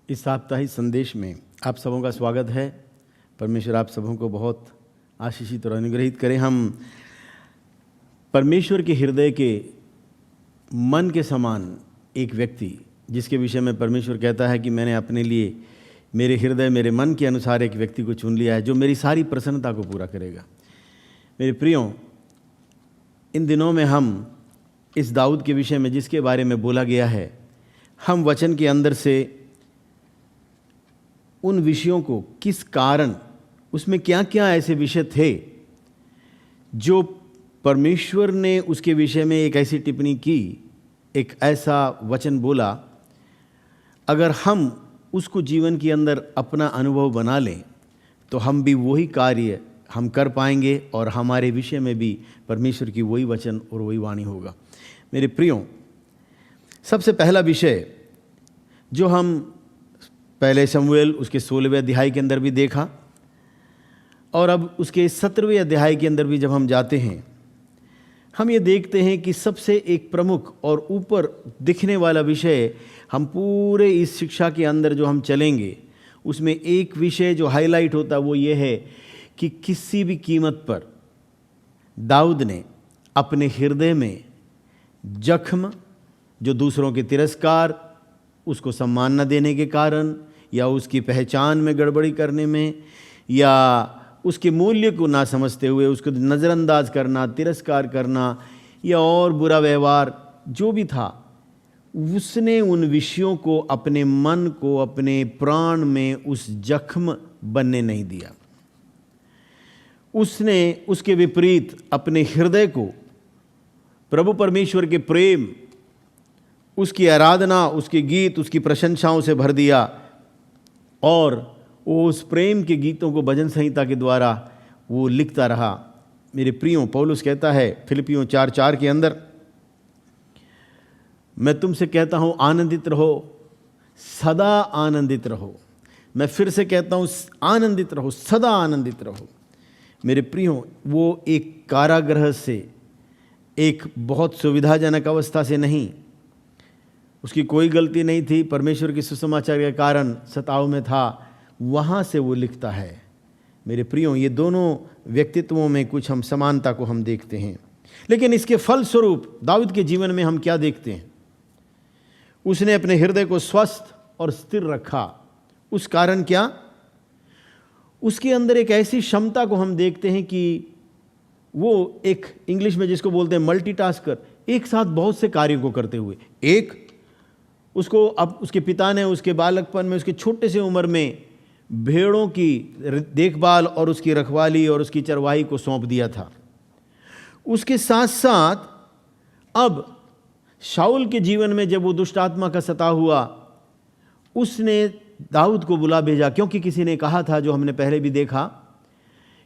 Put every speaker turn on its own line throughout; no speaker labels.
इस साप्ताहिक संदेश में आप सबों का स्वागत है। परमेश्वर आप सबों को बहुत आशीषित और अनुग्रहित करें। हम परमेश्वर के हृदय के मन के समान एक व्यक्ति, जिसके विषय में परमेश्वर कहता है कि मैंने अपने लिए मेरे हृदय मेरे मन के अनुसार एक व्यक्ति को चुन लिया है जो मेरी सारी प्रसन्नता को पूरा करेगा। मेरे प्रियों, इन दिनों में हम इस दाऊद के विषय में जिसके बारे में बोला गया है, हम वचन के अंदर से उन विषयों को किस कारण, उसमें क्या क्या ऐसे विषय थे जो परमेश्वर ने उसके विषय में एक ऐसी टिप्पणी की, एक ऐसा वचन बोला, अगर हम उसको जीवन के अंदर अपना अनुभव बना लें तो हम भी वही कार्य हम कर पाएंगे और हमारे विषय में भी परमेश्वर की वही वचन और वही वाणी होगा। मेरे प्रियों, सबसे पहला विषय जो हम पहले शमूएल उसके 16वें अध्याय के अंदर भी देखा और अब उसके 17वें अध्याय के अंदर भी जब हम जाते हैं, हम ये देखते हैं कि सबसे एक प्रमुख और ऊपर दिखने वाला विषय, हम पूरे इस शिक्षा के अंदर जो हम चलेंगे उसमें एक विषय जो हाईलाइट होता है वो ये है कि किसी भी कीमत पर दाऊद ने अपने हृदय में जख्म, जो दूसरों के तिरस्कार, उसको सम्मान न देने के कारण या उसकी पहचान में गड़बड़ी करने में या उसके मूल्य को ना समझते हुए उसको नज़रअंदाज करना, तिरस्कार करना या और बुरा व्यवहार जो भी था, उसने उन विषयों को अपने मन को, अपने प्राण में उस जख्म बनने नहीं दिया। उसने उसके विपरीत अपने हृदय को प्रभु परमेश्वर के प्रेम, उसकी आराधना, उसके गीत, उसकी प्रशंसाओं से भर दिया और वो उस प्रेम के गीतों को भजन संहिता के द्वारा वो लिखता रहा। मेरे प्रियों, पौलुस कहता है फिलिपियों 4:4 के अंदर, मैं तुमसे कहता हूँ आनंदित रहो, सदा आनंदित रहो। मैं फिर से कहता हूँ आनंदित रहो, सदा आनंदित रहो। मेरे प्रियों, वो एक कारागृह से, एक बहुत सुविधाजनक अवस्था से नहीं, उसकी कोई गलती नहीं थी, परमेश्वर के सुसमाचार के कारण सताव में था, वहाँ से वो लिखता है। मेरे प्रियों, ये दोनों व्यक्तित्वों में कुछ हम समानता को हम देखते हैं, लेकिन इसके फलस्वरूप दाऊद के जीवन में हम क्या देखते हैं? उसने अपने हृदय को स्वस्थ और स्थिर रखा। उस कारण क्या? उसके अंदर एक ऐसी क्षमता को हम देखते हैं कि वो एक, इंग्लिश में जिसको बोलते हैं मल्टीटास्कर, एक साथ बहुत से कार्यों को करते हुए, एक उसको अब उसके पिता ने उसके बालकपन में, उसके छोटे से उम्र में भेड़ों की देखभाल और उसकी रखवाली और उसकी चरवाही को सौंप दिया था। उसके साथ साथ अब शाऊल के जीवन में जब वो दुष्ट आत्मा का सता हुआ, उसने दाऊद को बुला भेजा, क्योंकि किसी ने कहा था, जो हमने पहले भी देखा,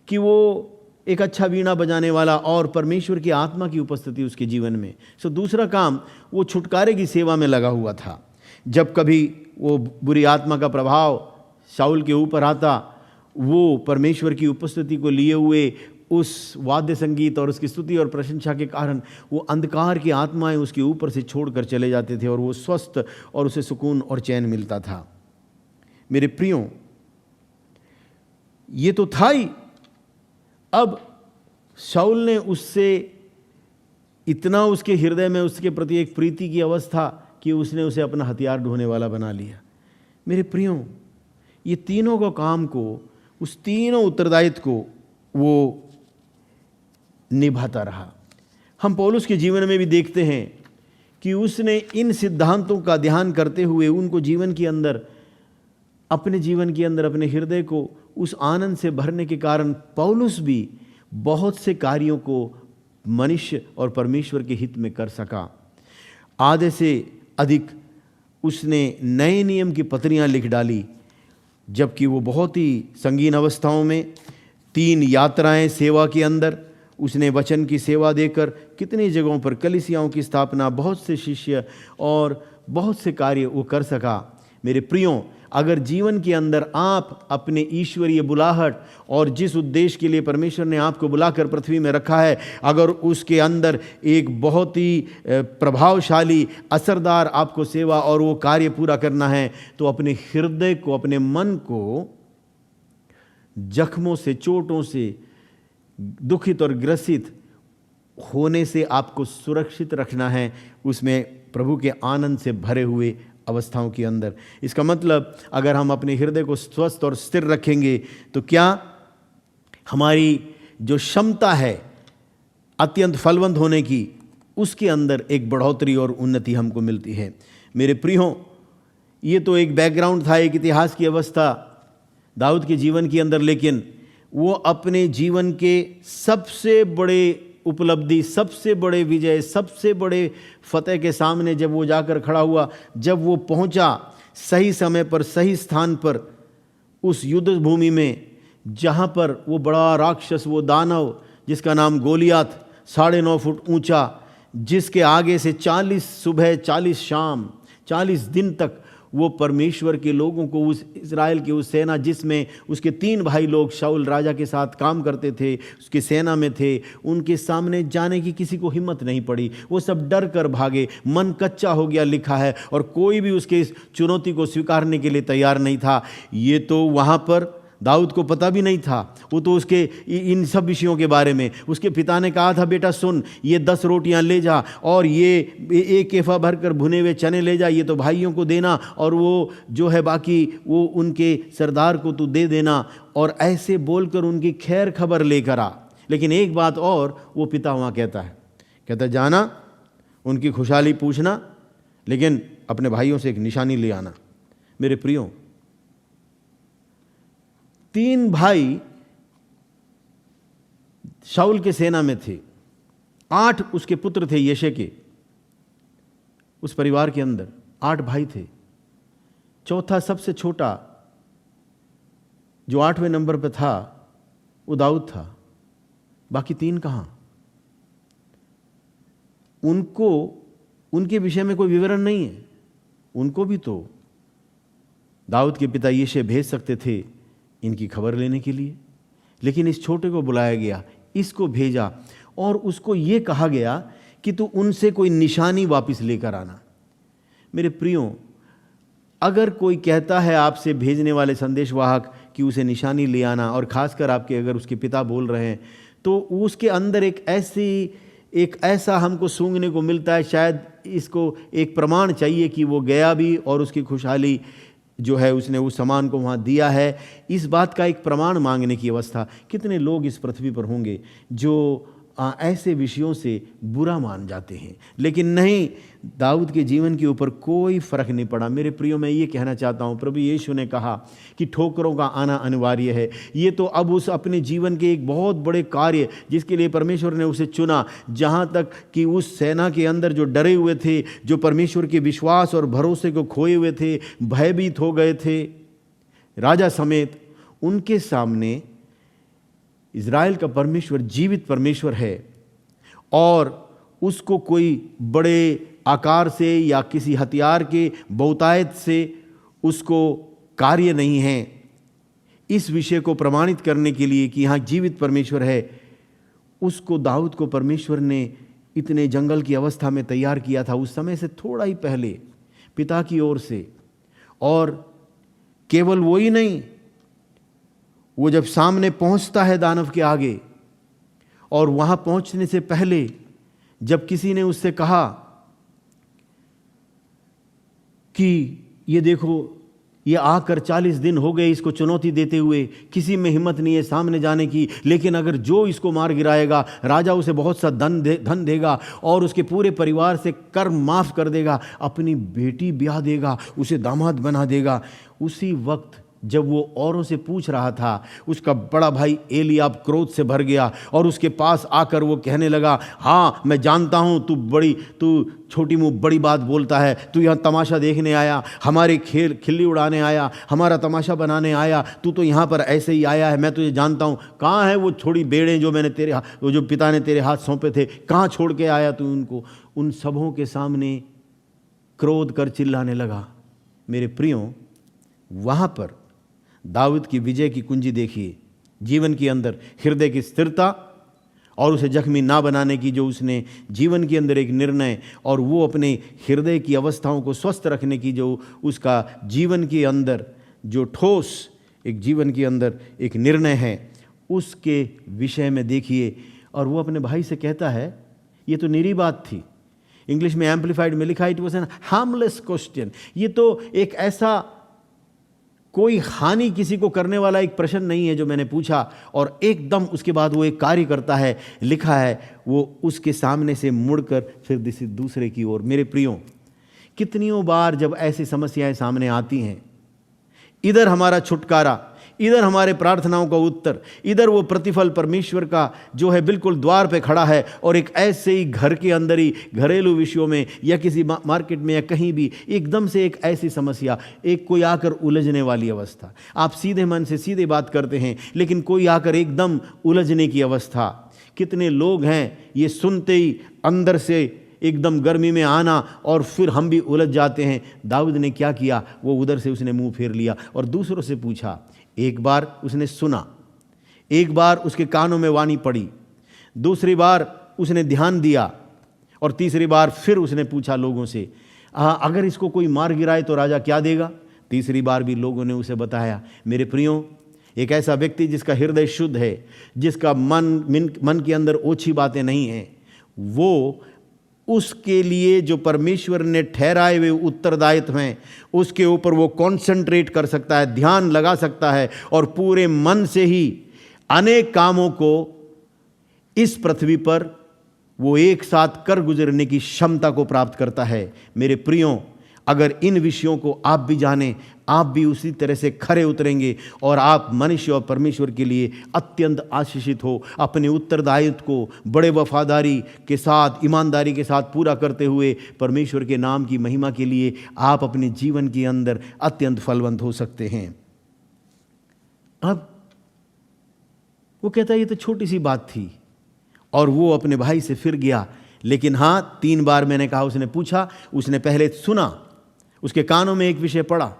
कि वो एक अच्छा वीणा बजाने वाला और परमेश्वर की आत्मा की उपस्थिति उसके जीवन में। सो दूसरा काम, वो छुटकारे की सेवा में लगा हुआ था। जब कभी वो बुरी आत्मा का प्रभाव शाऊल के ऊपर आता, वो परमेश्वर की उपस्थिति को लिए हुए उस वाद्य संगीत और उसकी स्तुति और प्रशंसा के कारण वो अंधकार की आत्माएं उसके ऊपर से छोड़कर चले जाते थे और वो स्वस्थ और उसे सुकून और चैन मिलता था। मेरे प्रियों, ये तो था ही। अब शाऊल ने उससे इतना, उसके हृदय में उसके प्रति एक प्रीति की अवस्था कि उसने उसे अपना हथियार ढोने वाला बना लिया। मेरे प्रियों, ये तीनों को काम को, उस तीनों उत्तरदायित्व को वो निभाता रहा। हम पौलुस के जीवन में भी देखते हैं कि उसने इन सिद्धांतों का ध्यान करते हुए उनको जीवन के अंदर, अपने जीवन के अंदर अपने हृदय को उस आनंद से भरने के कारण पौलुस भी बहुत से कार्यों को मनुष्य और परमेश्वर के हित में कर सका। आधे से अधिक उसने नए नियम की पत्रियां लिख डाली, जबकि वो बहुत ही संगीन अवस्थाओं में 3 यात्राएं सेवा के अंदर उसने वचन की सेवा देकर कितनी जगहों पर कलीसियाओं की स्थापना, बहुत से शिष्य और बहुत से कार्य वो कर सका। मेरे प्रियों, अगर जीवन के अंदर आप अपने ईश्वरीय बुलाहट और जिस उद्देश्य के लिए परमेश्वर ने आपको बुलाकर पृथ्वी में रखा है, अगर उसके अंदर एक बहुत ही प्रभावशाली असरदार आपको सेवा और वो कार्य पूरा करना है, तो अपने हृदय को, अपने मन को जख्मों से, चोटों से, दुखित और ग्रसित होने से आपको सुरक्षित रखना है, उसमें प्रभु के आनंद से भरे हुए अवस्थाओं के अंदर। इसका मतलब अगर हम अपने हृदय को स्वस्थ और स्थिर रखेंगे तो क्या हमारी जो क्षमता है अत्यंत फलवंत होने की, उसके अंदर एक बढ़ोतरी और उन्नति हमको मिलती है। मेरे प्रियों, ये तो एक बैकग्राउंड था, एक इतिहास की अवस्था दाऊद के जीवन के अंदर, लेकिन वो अपने जीवन के सबसे बड़े उपलब्धि, सबसे बड़े विजय, सबसे बड़े फतेह के सामने जब वो जाकर खड़ा हुआ, जब वो पहुंचा सही समय पर, सही स्थान पर, उस युद्ध भूमि में जहां पर वो बड़ा राक्षस, वो दानव जिसका नाम गोलियात, 9.5 फुट ऊंचा, जिसके आगे से 40 सुबह 40 शाम 40 दिन तक वो परमेश्वर के लोगों को, उस इज़राइल की उस सेना जिसमें उसके 3 भाई लोग शाऊल राजा के साथ काम करते थे, उसकी सेना में थे, उनके सामने जाने की किसी को हिम्मत नहीं पड़ी। वो सब डर कर भागे, मन कच्चा हो गया लिखा है, और कोई भी उसके इस चुनौती को स्वीकारने के लिए तैयार नहीं था। ये तो वहाँ पर दाऊद को पता भी नहीं था, वो तो उसके इन सब विषयों के बारे में, उसके पिता ने कहा था, बेटा सुन, ये 10 रोटियां ले जा और ये 1 एफा भरकर भुने हुए चने ले जा, ये तो भाइयों को देना, और वो जो है बाकी वो उनके सरदार को तू दे देना, और ऐसे बोलकर उनकी खैर खबर लेकर आ। लेकिन एक बात और वो पिता वहाँ कहता जाना, उनकी खुशहाली पूछना, लेकिन अपने भाइयों से एक निशानी ले आना। मेरे प्रियो, 3 भाई शाऊल के सेना में थे, 8 उसके पुत्र थे यशे के। उस परिवार के अंदर 8 भाई थे। चौथा सबसे छोटा जो 8वें नंबर पर था वो दाऊद था। बाकी 3 कहां? उनको उनके विषय में कोई विवरण नहीं है। उनको भी तो दाऊद के पिता यशे भेज सकते थे इनकी खबर लेने के लिए, लेकिन इस छोटे को बुलाया गया, इसको भेजा, और उसको ये कहा गया कि तू उनसे कोई निशानी वापस लेकर आना। मेरे प्रियो, अगर कोई कहता है आपसे भेजने वाले संदेशवाहक कि उसे निशानी ले आना, और खासकर आपके अगर उसके पिता बोल रहे हैं, तो उसके अंदर एक ऐसा हमको सूंघने को मिलता है, शायद इसको एक प्रमाण चाहिए कि वो गया भी और उसकी खुशहाली जो है उसने उस सामान को वहाँ दिया है। इस बात का एक प्रमाण मांगने की अवस्था। कितने लोग इस पृथ्वी पर होंगे जो ऐसे विषयों से बुरा मान जाते हैं, लेकिन नहीं, दाऊद के जीवन के ऊपर कोई फर्क नहीं पड़ा। मेरे प्रियो, मैं ये कहना चाहता हूँ, प्रभु यीशु ने कहा कि ठोकरों का आना अनिवार्य है। ये तो अब उस अपने जीवन के एक बहुत बड़े कार्य जिसके लिए परमेश्वर ने उसे चुना, जहाँ तक कि उस सेना के अंदर जो डरे हुए थे, जो परमेश्वर के विश्वास और भरोसे को खोए हुए थे, भयभीत हो गए थे, राजा समेत, उनके सामने इज़राइल का परमेश्वर जीवित परमेश्वर है, और उसको कोई बड़े आकार से या किसी हथियार के बहुतायत से उसको कार्य नहीं है। इस विषय को प्रमाणित करने के लिए कि यहाँ जीवित परमेश्वर है, उसको दाऊद को परमेश्वर ने इतने जंगल की अवस्था में तैयार किया था, उस समय से थोड़ा ही पहले पिता की ओर से। और केवल वो ही नहीं, वो जब सामने पहुंचता है दानव के आगे, और वहां पहुंचने से पहले जब किसी ने उससे कहा कि ये देखो, ये आकर 40 दिन हो गए इसको चुनौती देते हुए, किसी में हिम्मत नहीं है सामने जाने की, लेकिन अगर जो इसको मार गिराएगा, राजा उसे बहुत सा धन देगा और उसके पूरे परिवार से कर माफ कर देगा, अपनी बेटी ब्याह देगा, उसे दामाद बना देगा। उसी वक्त जब वो औरों से पूछ रहा था, उसका बड़ा भाई एलियाब क्रोध से भर गया और उसके पास आकर वो कहने लगा, हाँ मैं जानता हूँ तू छोटी मुँह बड़ी बात बोलता है, तू यहाँ तमाशा देखने आया, हमारे खिल्ली उड़ाने आया, हमारा तमाशा बनाने आया, तू तो यहाँ पर ऐसे ही आया है, मैं तुझे जानता हूँ। कहाँ है वो थोड़ी बेड़ें जो वो जो पिता ने तेरे हाथ सौंपे थे, कहाँ छोड़ के आया तू उनको? उन सबों के सामने क्रोध कर चिल्लाने लगा। मेरे प्रियो, वहाँ पर दाऊद की विजय की कुंजी देखिए, जीवन के अंदर हृदय की स्थिरता और उसे जख्मी ना बनाने की जो उसने जीवन के अंदर एक निर्णय, और वो अपने हृदय की अवस्थाओं को स्वस्थ रखने की जो उसका जीवन के अंदर जो ठोस एक जीवन के अंदर एक निर्णय है, उसके विषय में देखिए। और वो अपने भाई से कहता है, ये तो निरी बात थी। इंग्लिश में एम्पलीफाइड में लिखा, it was an harmless question. ये तो एक ऐसा कोई हानि किसी को करने वाला एक प्रश्न नहीं है जो मैंने पूछा। और एकदम उसके बाद वो एक कार्य करता है, लिखा है, वो उसके सामने से मुड़कर फिर दूसरे की ओर। मेरे प्रियो, कितनियों बार जब ऐसी समस्याएं सामने आती हैं, इधर हमारा छुटकारा, इधर हमारे प्रार्थनाओं का उत्तर, इधर वो प्रतिफल परमेश्वर का जो है बिल्कुल द्वार पे खड़ा है, और एक ऐसे ही घर के अंदर ही घरेलू विषयों में या किसी मार्केट में या कहीं भी एकदम से एक ऐसी समस्या, एक कोई आकर उलझने वाली अवस्था। आप सीधे मन से सीधे बात करते हैं, लेकिन कोई आकर एकदम उलझने की अवस्था। कितने लोग हैं ये सुनते ही अंदर से एकदम गर्मी में आना, और फिर हम भी उलझ जाते हैं। दाऊद ने क्या किया, वो उधर से उसने मुंह फेर लिया और दूसरों से पूछा। एक बार उसने सुना, एक बार उसके कानों में वाणी पड़ी, दूसरी बार उसने ध्यान दिया, और तीसरी बार फिर उसने पूछा लोगों से, अगर इसको कोई मार गिराए तो राजा क्या देगा? तीसरी बार भी लोगों ने उसे बताया। मेरे प्रियो, एक ऐसा व्यक्ति जिसका हृदय शुद्ध है, जिसका मन के अंदर ओछी बातें नहीं हैं, वो उसके लिए जो परमेश्वर ने ठहराए हुए उत्तरदायित्व हैं, उसके ऊपर वो कंसंट्रेट कर सकता है, ध्यान लगा सकता है, और पूरे मन से ही अनेक कामों को इस पृथ्वी पर वो एक साथ कर गुजरने की क्षमता को प्राप्त करता है। मेरे प्रियो, अगर इन विषयों को आप भी जानें, आप भी उसी तरह से खरे उतरेंगे, और आप मनुष्य और परमेश्वर के लिए अत्यंत आशीषित हो। अपने उत्तरदायित्व को बड़े वफादारी के साथ, ईमानदारी के साथ पूरा करते हुए परमेश्वर के नाम की महिमा के लिए आप अपने जीवन के अंदर अत्यंत फलवंत हो सकते हैं। अब वो कहता है ये तो छोटी सी बात थी, और वो अपने भाई से फिर गया। लेकिन हाँ, 3 बार मैंने कहा उसने पूछा, उसने पहले सुना, उसके कानों में एक विषय पड़ा,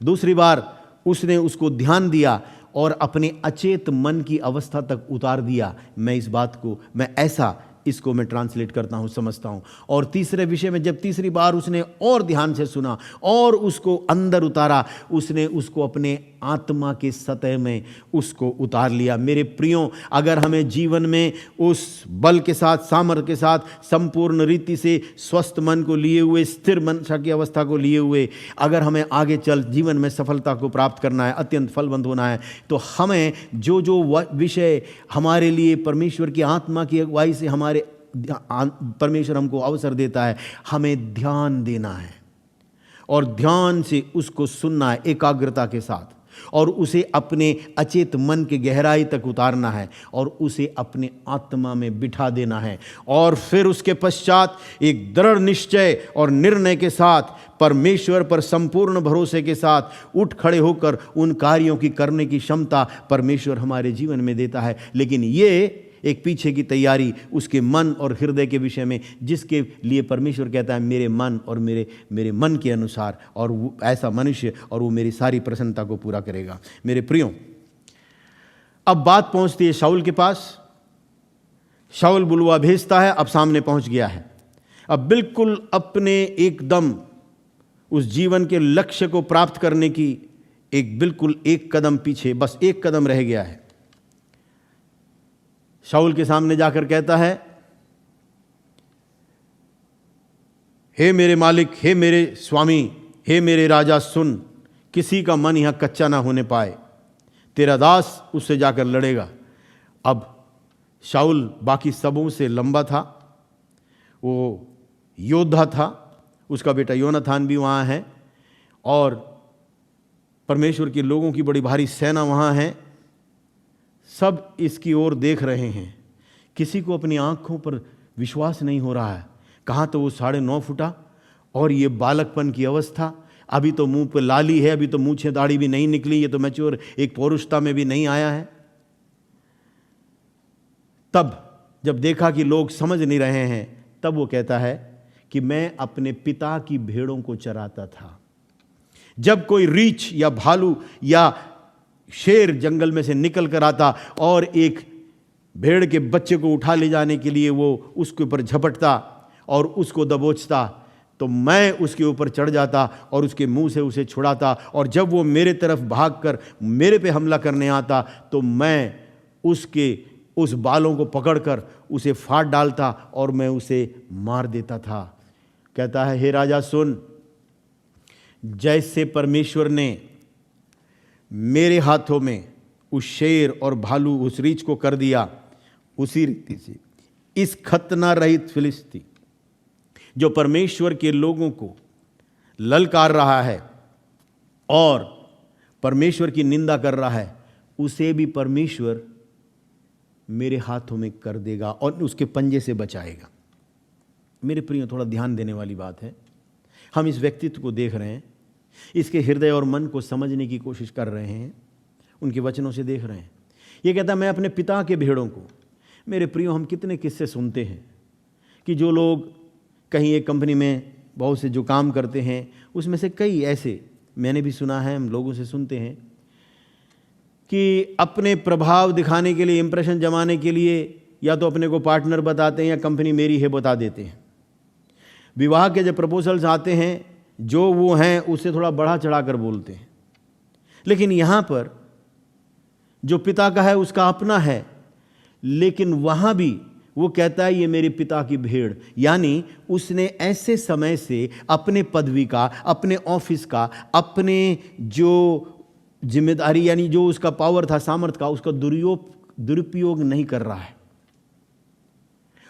दूसरी बार उसने उसको ध्यान दिया और अपने अचेत मन की अवस्था तक उतार दिया। मैं इस बात को, मैं ऐसा इसको मैं ट्रांसलेट करता हूँ, समझता हूँ। और तीसरे विषय में जब तीसरी बार उसने और ध्यान से सुना और उसको अंदर उतारा, उसने उसको अपने आत्मा के सतह में उसको उतार लिया। मेरे प्रियो, अगर हमें जीवन में उस बल के साथ, सामर्थ्य के साथ, संपूर्ण रीति से स्वस्थ मन को लिए हुए, स्थिर मनसा की अवस्था को लिए हुए, अगर हमें आगे चल जीवन में सफलता को प्राप्त करना है, अत्यंत फलवंत होना है, तो हमें जो जो विषय हमारे लिए परमेश्वर की आत्मा की अगुवाई से हमारे परमेश्वर हमको अवसर देता है, हमें ध्यान देना है और ध्यान से उसको सुनना है एकाग्रता के साथ, और उसे अपने अचेत मन के गहराई तक उतारना है और उसे अपने आत्मा में बिठा देना है। और फिर उसके पश्चात एक दृढ़ निश्चय और निर्णय के साथ परमेश्वर पर संपूर्ण भरोसे के साथ उठ खड़े होकर उन कार्यों की करने की क्षमता परमेश्वर हमारे जीवन में देता है। लेकिन ये एक पीछे की तैयारी उसके मन और हृदय के विषय में, जिसके लिए परमेश्वर कहता है मेरे मन और मेरे मन के अनुसार, और वो ऐसा मनुष्य, और वो मेरी सारी प्रसन्नता को पूरा करेगा। मेरे प्रियो, अब बात पहुंचती है शाऊल के पास। शाऊल बुलवा भेजता है, अब सामने पहुंच गया है, अब बिल्कुल अपने एकदम उस जीवन के लक्ष्य को प्राप्त करने की बिल्कुल एक कदम पीछे, बस एक कदम रह गया है। शाऊल के सामने जाकर कहता है, हे मेरे मालिक, हे मेरे स्वामी, हे मेरे राजा, सुन, किसी का मन यहां कच्चा ना होने पाए, तेरा दास उससे जाकर लड़ेगा। अब शाऊल बाकी सबों से लंबा था, वो योद्धा था, उसका बेटा योनाथान भी वहाँ है, और परमेश्वर के लोगों की बड़ी भारी सेना वहाँ है। सब इसकी ओर देख रहे हैं, किसी को अपनी आंखों पर विश्वास नहीं हो रहा है। कहाँ तो वो 9.5 फुटा, और ये बालकपन की अवस्था, अभी तो मुंह पे लाली है, अभी तो मूछें दाढ़ी भी नहीं निकली, ये तो मैच्योर एक पौरुषता में भी नहीं आया है। तब जब देखा कि लोग समझ नहीं रहे हैं, तब वो कहता है कि मैं अपने पिता की भेड़ों को चराता था। जब कोई रीछ या भालू या शेर जंगल में से निकल कर आता और एक भेड़ के बच्चे को उठा ले जाने के लिए वो उसके ऊपर झपटता और उसको दबोचता, तो मैं उसके ऊपर चढ़ जाता और उसके मुंह से उसे छुड़ाता, और जब वो मेरे तरफ भागकर मेरे पे हमला करने आता तो मैं उसके उस बालों को पकड़कर उसे फाड़ डालता और मैं उसे मार देता था। कहता है, हे राजा सुन, जैसे परमेश्वर ने मेरे हाथों में उस शेर और भालू उस रीछ को कर दिया, उसी रीति से इस खतना रहित फिलिस्ती जो परमेश्वर के लोगों को ललकार रहा है और परमेश्वर की निंदा कर रहा है, उसे भी परमेश्वर मेरे हाथों में कर देगा और उसके पंजे से बचाएगा। मेरे प्रिय, थोड़ा ध्यान देने वाली बात है। हम इस व्यक्तित्व को देख रहे हैं, इसके हृदय और मन को समझने की कोशिश कर रहे हैं, उनके वचनों से देख रहे हैं। ये कहता है, मैं अपने पिता के भेड़ों को। मेरे प्रियो, हम कितने किस्से सुनते हैं कि जो लोग कहीं एक कंपनी में बहुत से जो काम करते हैं, उसमें से कई ऐसे मैंने भी सुना है, हम लोगों से सुनते हैं कि अपने प्रभाव दिखाने के लिए, इंप्रेशन जमाने के लिए या तो अपने को पार्टनर बताते हैं या कंपनी मेरी है बता देते हैं। विवाह के जब प्रपोजल्स आते हैं, जो वो हैं उससे थोड़ा बढ़ा चढ़ा कर बोलते हैं। लेकिन यहाँ पर जो पिता का है उसका अपना है, लेकिन वहाँ भी वो कहता है, ये मेरे पिता की भेड़। यानी उसने ऐसे समय से अपने पदवी का, अपने ऑफिस का, अपने जो जिम्मेदारी यानी जो उसका पावर था, सामर्थ्य का, उसका दुरुपयोग नहीं कर रहा है।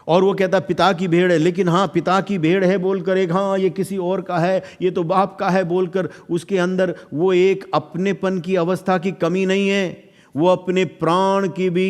और वो कहता पिता की भेड़ है, लेकिन हाँ पिता की भेड़ है बोलकर एक, हाँ ये किसी और का है, ये तो बाप का है बोलकर उसके अंदर वो एक अपनेपन की अवस्था की कमी नहीं है। वो अपने प्राण की भी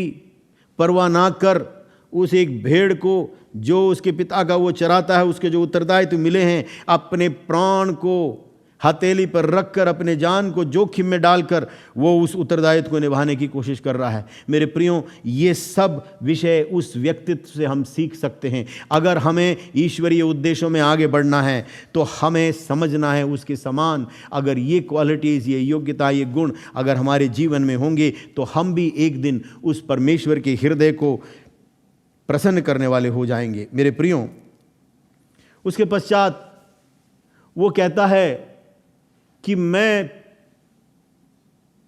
परवाह ना कर उस एक भेड़ को जो उसके पिता का वो चराता है, उसके जो उत्तरदायित्व मिले हैं, अपने प्राण को हथेली पर रखकर, अपने जान को जोखिम में डालकर वो उस उत्तरदायित्व को निभाने की कोशिश कर रहा है। मेरे प्रियो, ये सब विषय उस व्यक्तित्व से हम सीख सकते हैं। अगर हमें ईश्वरीय उद्देश्यों में आगे बढ़ना है तो हमें समझना है उसके समान अगर ये क्वालिटीज़, ये योग्यता, ये गुण अगर हमारे जीवन में होंगे तो हम भी एक दिन उस परमेश्वर के हृदय को प्रसन्न करने वाले हो जाएंगे। मेरे प्रियो, उसके पश्चात वो कहता है कि मैं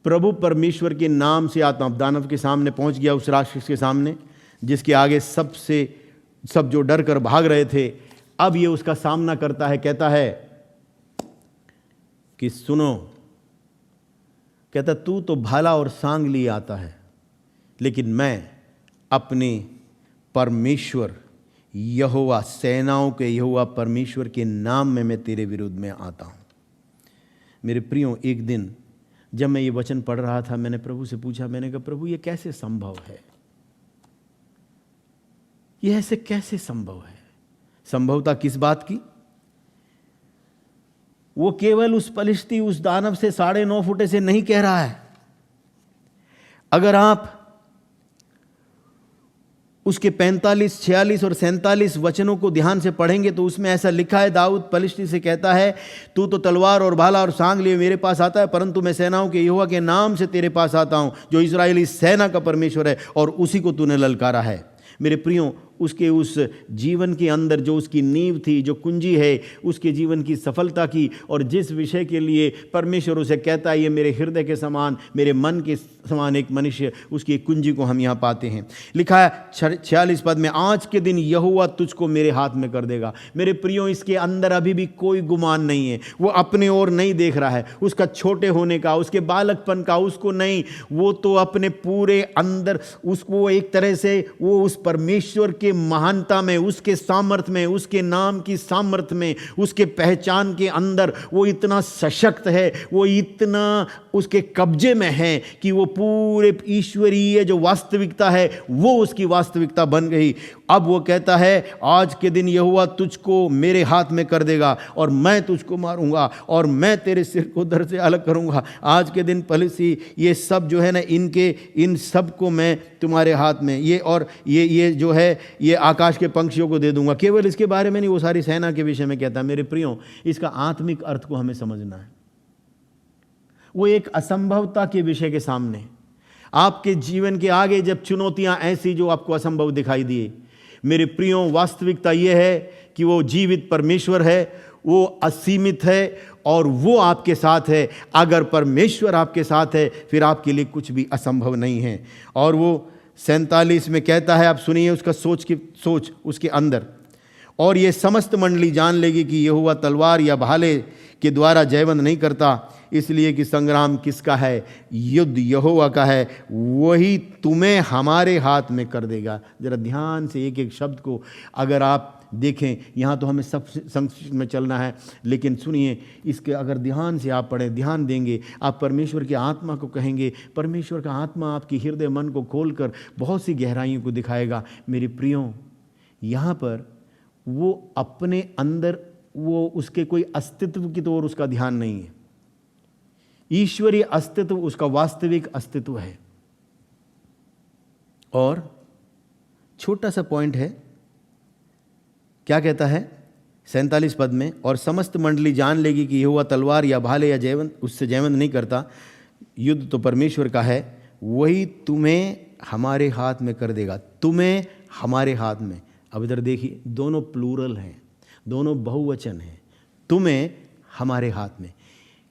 प्रभु परमेश्वर के नाम से आता हूं। दानव के सामने पहुंच गया, उस राक्षस के सामने जिसके आगे सब जो डर कर भाग रहे थे, अब ये उसका सामना करता है। कहता है कि सुनो, कहता तू तो भाला और सांग लिए आता है, लेकिन मैं अपने परमेश्वर यहोवा, सेनाओं के यहोवा परमेश्वर के नाम में मैं तेरे विरुद्ध में आता हूं। मेरे प्रियो, एक दिन जब मैं ये वचन पढ़ रहा था, मैंने प्रभु से पूछा, मैंने कहा प्रभु ये कैसे संभव है? ये ऐसे कैसे संभव है? संभवता किस बात की? वो केवल उस पलिश्ती, उस दानव से 9.5 फुटे से नहीं कह रहा है। अगर आप उसके 45, 46 और 47 वचनों को ध्यान से पढ़ेंगे तो उसमें ऐसा लिखा है, दाऊद पलिश्ती से कहता है, तू तो तलवार और भाला और सांग लिए मेरे पास आता है, परंतु मैं सेनाओं के यहोवा के नाम से तेरे पास आता हूं, जो इस्राएली सेना का परमेश्वर है, और उसी को तूने ललकारा है। मेरे प्रियो, उसके उस जीवन के अंदर जो उसकी नींव थी, जो कुंजी है उसके जीवन की सफलता की, और जिस विषय के लिए परमेश्वर उसे कहता है ये मेरे हृदय के समान, मेरे मन के समान एक मनुष्य, उसकी एक कुंजी को हम यहाँ पाते हैं। लिखा है 46 पद में, आज के दिन यहोवा तुझको मेरे हाथ में कर देगा। मेरे प्रियो, इसके अंदर अभी भी कोई गुमान नहीं है। वो अपने ओर नहीं देख रहा है, उसका छोटे होने का, उसके बालकपन का, उसको नहीं, वो तो अपने पूरे अंदर उसको एक तरह से वो उस परमेश्वर के महानता में, उसके सामर्थ्य में, उसके नाम की सामर्थ्य में, उसके पहचान के अंदर वो इतना सशक्त है, वो इतना उसके कब्जे में है कि वो पूरे ईश्वरीय जो वास्तविकता है वो उसकी वास्तविकता बन गई। अब वो कहता है, आज के दिन यहोवा तुझको मेरे हाथ में कर देगा और मैं तुझको मारूंगा और मैं तेरे सिर को धड़ से अलग करूंगा। आज के दिन पलिसी, ये सब जो है ना, इन सब को मैं तुम्हारे हाथ में, ये और ये जो है ये आकाश के पंक्षियों को दे दूंगा। केवल इसके बारे में नहीं, वो सारी सेना के विषय में कहता है। मेरे प्रियो, इसका आत्मिक अर्थ को हमें समझना है। वो एक असंभवता के विषय के सामने, आपके जीवन के आगे जब चुनौतियां ऐसी जो आपको असंभव दिखाई दिए, मेरे प्रियो, वास्तविकता यह है कि वो जीवित परमेश्वर है, वो असीमित है और वो आपके साथ है। अगर परमेश्वर आपके साथ है फिर आपके लिए कुछ भी असंभव नहीं है। और वो 47 में कहता है, आप सुनिए उसका सोच उसके अंदर, और ये समस्त मंडली जान लेगी कि यहोवा तलवार या भाले के द्वारा जयवंत नहीं करता, इसलिए कि संग्राम किसका है? युद्ध यहोवा का है, वही तुम्हें हमारे हाथ में कर देगा। जरा ध्यान से एक एक शब्द को अगर आप देखें, यहाँ तो हमें सब संक्षिप्त में चलना है, लेकिन सुनिए इसके अगर ध्यान से आप पढ़ें, ध्यान देंगे, आप परमेश्वर की आत्मा को कहेंगे, परमेश्वर का आत्मा आपकी हृदय मन को खोलकर बहुत सी गहराइयों को दिखाएगा। मेरे प्रियो, यहाँ पर वो अपने अंदर वो उसके कोई अस्तित्व की तो और उसका ध्यान नहीं है। ईश्वरीय अस्तित्व उसका वास्तविक अस्तित्व है। और छोटा सा पॉइंट है, क्या कहता है 47 पद में, और समस्त मंडली जान लेगी कि यहोवा तलवार या भाले या जयवंत उससे जयवंत नहीं करता, युद्ध तो परमेश्वर का है, वही तुम्हें हमारे हाथ में कर देगा। तुम्हें हमारे हाथ में, अब इधर देखिए, दोनों प्लूरल हैं, दोनों बहुवचन हैं। तुम्हें हमारे हाथ में।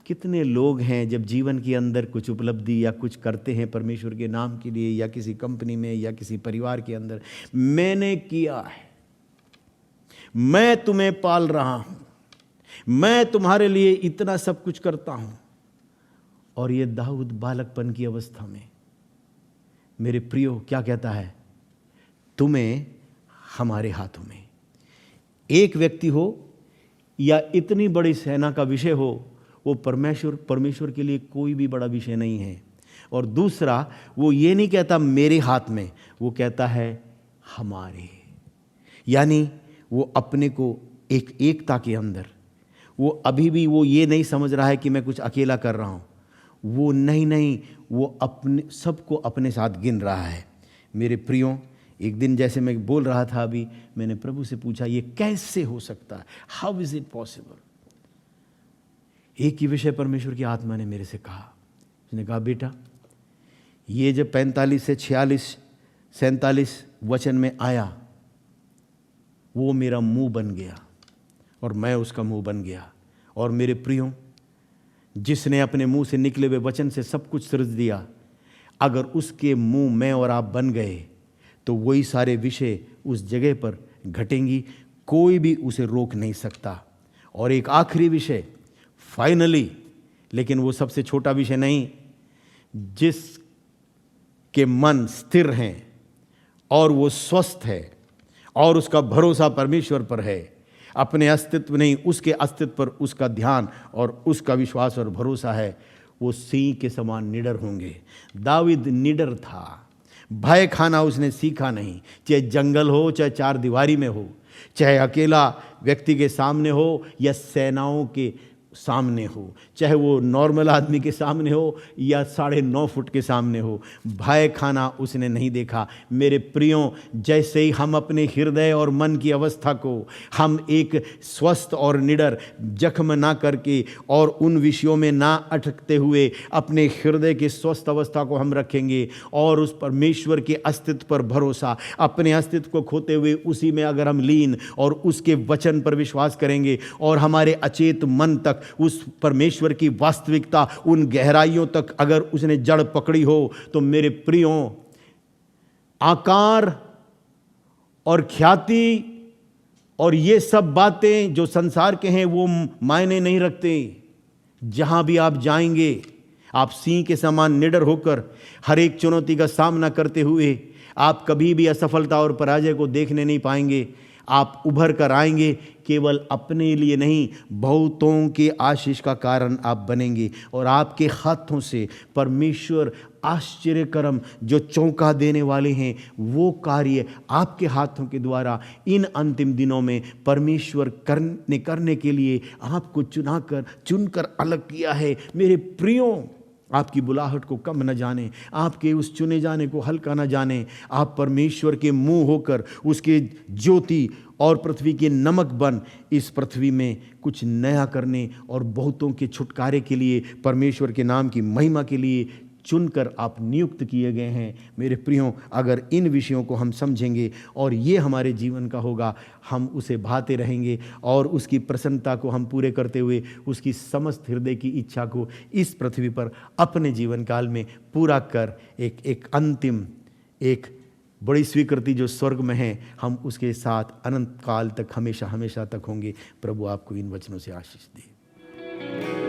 कितने लोग हैं जब जीवन के अंदर कुछ उपलब्धि या कुछ करते हैं परमेश्वर के नाम के लिए, या किसी कंपनी में या किसी परिवार के अंदर, मैंने किया है, मैं तुम्हें पाल रहा हूं, मैं तुम्हारे लिए इतना सब कुछ करता हूं। और ये दाऊद बालकपन की अवस्था में, मेरे प्रियो, क्या कहता है? तुम्हें हमारे हाथों में। एक व्यक्ति हो या इतनी बड़ी सेना का विषय हो, वो परमेश्वर के लिए कोई भी बड़ा विषय नहीं है। और दूसरा, वो ये नहीं कहता मेरे हाथ में, वो कहता है हमारे, यानी वो अपने को एक एकता के अंदर, वो अभी भी वो ये नहीं समझ रहा है कि मैं कुछ अकेला कर रहा हूँ, वो नहीं, वो अपने सबको अपने साथ गिन रहा है। मेरे प्रियो, एक दिन जैसे मैं बोल रहा था अभी, मैंने प्रभु से पूछा ये कैसे हो सकता है, हाउ इज इट पॉसिबल। एक ही विषय परमेश्वर की आत्मा ने मेरे से कहा, उसने कहा बेटा, ये जब 45 से 46 47 वचन में आया, वो मेरा मुंह बन गया और मैं उसका मुंह बन गया। और मेरे प्रियो, जिसने अपने मुंह से निकले हुए वचन से सब कुछ सृज दिया, अगर उसके मुंह में और आप बन गए तो वही सारे विषय उस जगह पर घटेंगी, कोई भी उसे रोक नहीं सकता। और एक आखिरी विषय, फाइनली, लेकिन वो सबसे छोटा विषय नहीं, जिसके मन स्थिर हैं और वो स्वस्थ है और उसका भरोसा परमेश्वर पर है, अपने अस्तित्व नहीं, उसके अस्तित्व पर उसका ध्यान और उसका विश्वास और भरोसा है, वो सिंह के समान निडर होंगे। दाऊद निडर था, भय खाना उसने सीखा नहीं, चाहे जंगल हो, चाहे चार दीवारी में हो, चाहे अकेला व्यक्ति के सामने हो या सेनाओं के सामने हो, चाहे वो नॉर्मल आदमी के सामने हो या 9.5 फुट के सामने हो, भय खाना उसने नहीं देखा। मेरे प्रियो, जैसे ही हम अपने हृदय और मन की अवस्था को हम एक स्वस्थ और निडर, जख्म ना करके और उन विषयों में ना अटकते हुए अपने हृदय के स्वस्थ अवस्था को हम रखेंगे और उस परमेश्वर के अस्तित्व पर भरोसा, अपने अस्तित्व को खोते हुए उसी में अगर हम लीन और उसके वचन पर विश्वास करेंगे और हमारे अचेत मन तक उस परमेश्वर की वास्तविकता, उन गहराइयों तक अगर उसने जड़ पकड़ी हो, तो मेरे प्रियो, आकार और ख्याति और ये सब बातें जो संसार के हैं वो मायने नहीं रखते। जहां भी आप जाएंगे, आप सिंह के समान निडर होकर हर एक चुनौती का सामना करते हुए आप कभी भी असफलता और पराजय को देखने नहीं पाएंगे। आप उभर कर आएंगे, केवल अपने लिए नहीं, बहुतों के आशीष का कारण आप बनेंगे और आपके हाथों से परमेश्वर आश्चर्यकर्म जो चौंका देने वाले हैं वो कार्य आपके हाथों के द्वारा इन अंतिम दिनों में परमेश्वर करने के लिए आपको चुनकर अलग किया है। मेरे प्रियो, आपकी बुलाहट को कम न जाने, आपके उस चुने जाने को हल्का न जाने। आप परमेश्वर के मुंह होकर उसके ज्योति और पृथ्वी के नमक बन इस पृथ्वी में कुछ नया करने और बहुतों के छुटकारे के लिए, परमेश्वर के नाम की महिमा के लिए चुनकर आप नियुक्त किए गए हैं। मेरे प्रियों, अगर इन विषयों को हम समझेंगे और ये हमारे जीवन का होगा, हम उसे भाते रहेंगे और उसकी प्रसन्नता को हम पूरे करते हुए उसकी समस्त हृदय की इच्छा को इस पृथ्वी पर अपने जीवन काल में पूरा कर एक अंतिम, एक बड़ी स्वीकृति जो स्वर्ग में है, हम उसके साथ अनंत काल तक हमेशा हमेशा तक होंगे। प्रभु आपको इन वचनों से आशीष दे।